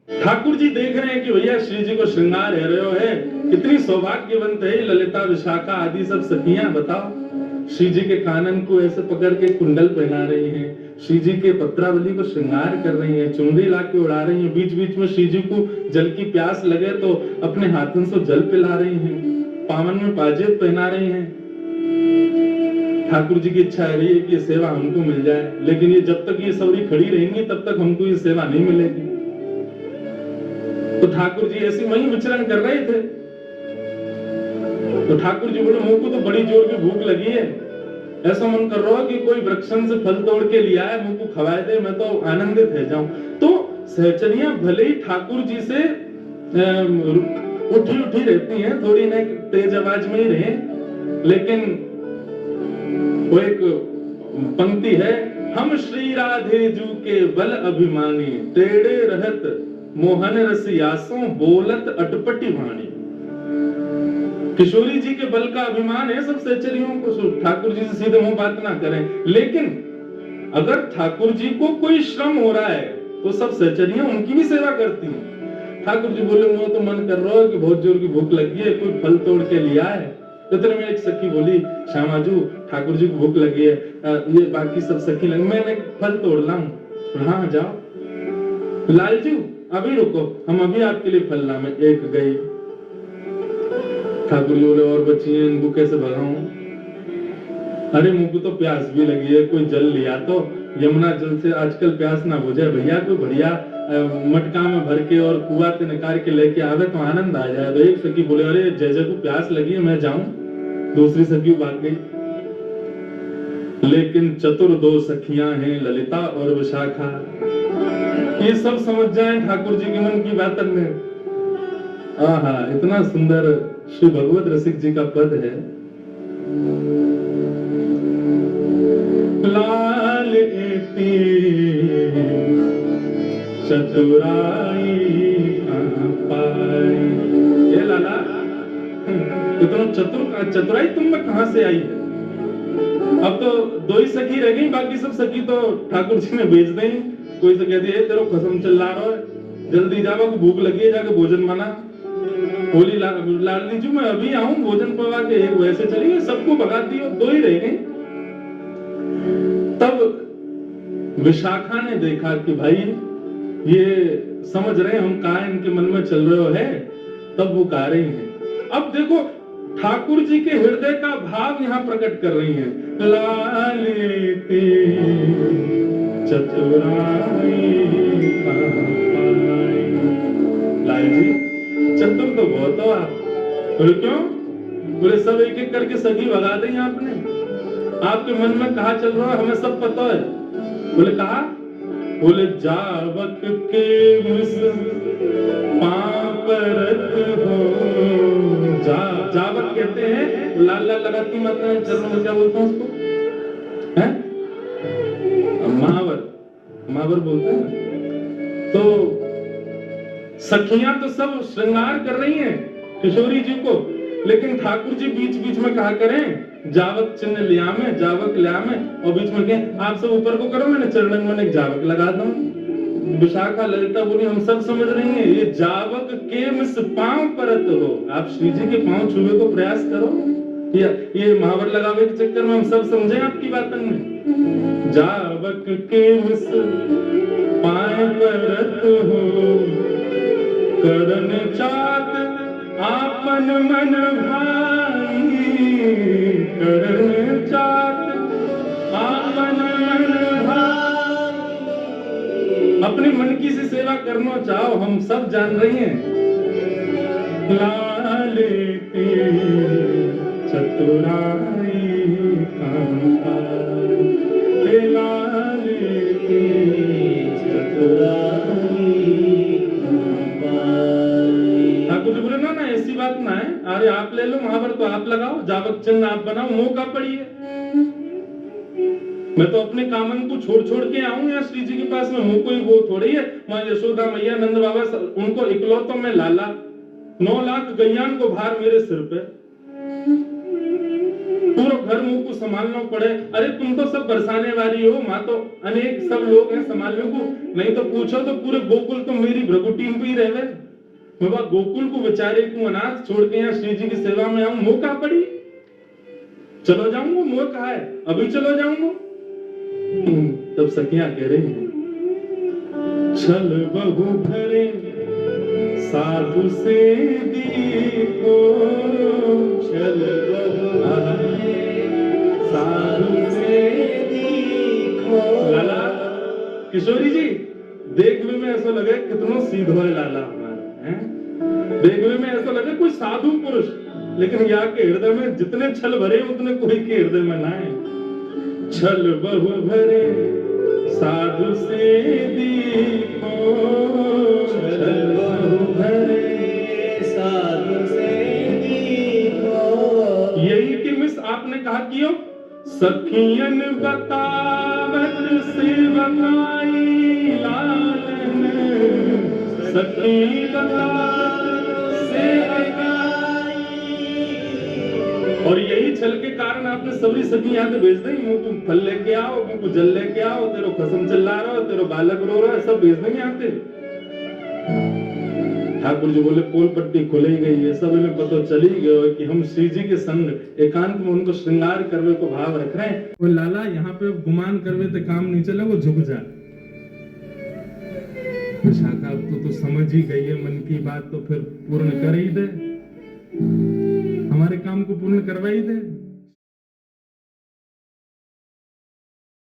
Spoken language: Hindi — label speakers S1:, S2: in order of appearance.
S1: ठाकुर जी देख रहे हैं कि भैया श्री जी को श्रृंगार है रहे हो है, कितनी सौभाग्यवंत है ललिता विशाखा आदि सब सखियां। बताओ, श्री जी के कानन को ऐसे पकड़ के कुंडल पहना रही हैं, श्री जी के पत्रावली को श्रृंगार कर रही हैं, चुनरी लाके उड़ा रही हैं, बीच बीच में श्री जी को जल की प्यास लगे तो अपने हाथों से जल पिला रही हैं, पावन में पाजेब पहना रही हैं। ठाकुर जी की इच्छा है रही है कि ये सेवा हमको मिल जाए, लेकिन ये जब तक ये सवरी खड़ी रहेंगी तब तक हमको ये सेवा नहीं मिलेगी। तो ठाकुर जी ऐसे वहीं विचरण कर रहे थे। तो ठाकुर जी बोले, मुंह को तो बड़ी जोर की भूख लगी है, ऐसा मन कर रहा है कि कोई वृक्षन से फल तोड़ के लिया है, मुंह को खवाए दे, मैं तो आनंदित है जाऊं। तो सहचरियां भले ही ठाकुर जी से उठी उठी रहती हैं, थोड़ी ना तेज आवाज में ही रहे, लेकिन वो एक पंक्ति है, हम श्री राधे जू के बल अभिमानी, टेढ़े रहत मोहन रसियासों बोलत अटपटी वाणी। किशोरी जी के बल का अभिमान है सब सहचरियों को, ठाकुर जी से सीधे मुंह बात ना करें, लेकिन अगर ठाकुर जी को कोई श्रम हो रहा है तो सब सहचरियां उनकी भी सेवा करती हैं। ठाकुर जी बोले, मुझे तो मन कर रहा है कि बहुत जोर की भूख लगी है, कोई फल तोड़ के लिया है। तो तेरे में एक सखी बोली, श्यामाजू ठाकुर जी को भूख लगी है, ये बाकी सब सखी लगे, मैं फल तोड़ लाऊं। हाँ जाओ। लालजू अभी रुको, हम अभी आपके लिए फल लाए। एक गई, ठाकुर जी बोले, और बच्चियां इनको कैसे भगाऊं? अरे मुझको तो प्यास भी लगी है, कोई जल लिया तो यमुना जल से आजकल प्यास ना बुझे भैया, कोई बढ़िया मटका में भर के और कुआ से निकाल के लेके आवे तो आनंद आ जाए। तो एक सखी बोले, अरे जय को प्यास लगी है, मैं जाऊं। दूसरी सखी भाग गई। लेकिन चतुर दो सखियां हैं, ललिता और विशाखा, ये सब समझ जाए ठाकुर जी के मन की बात में। आहा, इतना सुंदर श्री भगवत रसिक जी का पद है। लाल एती चतुराई कहाँ पाई, ये लाला इतना चतुराई तुम में कहां से आई है? अब तो दो ही सखी रह गई, बाकी सब सखी तो ठाकुर जी ने भेज दी। कोई तो कहती है, तेरे कसम चल रहा है, जल्दी जावा को भूख लगी है, जाके भोजन बना। बोली लाडली जी मैं अभी आऊं भोजन पवा के, एक वैसे चली, सबको भगाती हो, दो ही रह गई। तब विशाखा ने देखा कि भाई ये समझ रहे हम कहा इनके मन में चल रहे हो है, तब वो गा रही है। अब देखो ठाकुर जी के हृदय का भाव यहाँ प्रकट कर रही हैं। लाले ते चतुराई कहाँ पाई। लाल जी चतुर तो बहुत हो आप। बोले क्यों? बोले सब एक एक करके सगी भगा दें आपने, आपके मन में कहा चल रहा है हमें सब पता है। बोले कहा? बोले जावक के मिस पापरत हो। जावक कहते हैं लाल लाल लगाती माता चरणों में, क्या बोलते हैं उसको? हैं? महावर बोलते हैं। तो सखियां तो सब श्रृंगार कर रही हैं किशोरी जी को, लेकिन ठाकुर जी बीच बीच में कहा करें जावक चिन्ह लिया में, जावक लिया में, और बीच में कहें आप सब ऊपर को करो, मैंने चरणन में एक जावक लगा दूं। विशाखा ललिता बोली, हम सब समझ रही हैं ये जावक के मिस पांव परत हो, आप श्री जी के पांव छूने को प्रयास करो। ये महावर लगावे के चक्कर में हम सब समझे आपकी बातन में। जावक के मिस पांव परत हो, करन चात आपन मन भाई, करन चात आपन मन भाई। अपने मन की सी सेवा करना चाहो, हम सब जान रही हैं। लाले ते चतुराई कहाँ पाई, लाले ते चतुराई ना ऐसी बात ना है। अरे आप ले लो महावर तो आप लगाओ, जावक चिन्ह आप बनाओ, मौका पड़िए। मैं तो अपने कामन को छोड़ छोड़ के आऊं यहाँ श्री जी के पास में, मुंह कोई वो थोड़ी है। मां यशोदा मैया नंद बाबा उनको इकलौतों में लाला, 9 लाख गैयान को भार मेरे सिर पे। पूरा घर मुंह को संभालना पड़े। अरे तुम तो सब बरसाने वाली हो, माँ तो अनेक सब लोग हैं संभालने को, नहीं तो पूछो तो पूरे गोकुल तो मेरी भ्रगुटीन पे ही रहे। मैं बाबा गोकुल को बेचारे को अनाथ छोड़ के यहाँ श्री जी की सेवा में आऊं, मुंह कहाँ पड़ी, चलो जाऊंगा, मुंह कहा है अभी चलो जाऊंगा। तब सखियां कह रही हैं, चल बहु भरे साधु से दीपो, चल बहु भरे साधु से दीपो। लाला किशोरी जी देखने में ऐसा लगे कितना सीधो है लाला हमारा, हैं? देखने में ऐसा लगे कोई साधु पुरुष, लेकिन यहाँ के हृदय में जितने छल भरे उतने कोई के हृदय में ना है। छल बहु भरे साधु से दीपो, छल बहु भरे साधु से दीपो। यही कि मिस आपने कहा कियो सखियन बतावत सेवकाई लालन, सखी बतावत सेवकाई। और यही छल के कारण आपने सबरी सखी यहाँ से भेज दी, तुम फल लेके आओ, तुमको जल लेके आओ, तेरो खसम चिल्ला रहा हो, तेरो बालक रो रहा है, सब भेज देंगे यहाँ से। ठाकुर जी बोले पोल पट्टी खुली गई है, सब इन्हें पता चली गया कि हम श्री जी के संग एकांत में उनको श्रृंगार करवे को भाव रख रहे हैं। वो लाला यहाँ पे गुमान करवे तो काम नहीं चले, वो झुक जा। विशाखा तो समझ ही गई है मन की बात, तो फिर पूर्ण कर ही दे, हमारे काम को पूर्ण करवा ही दे।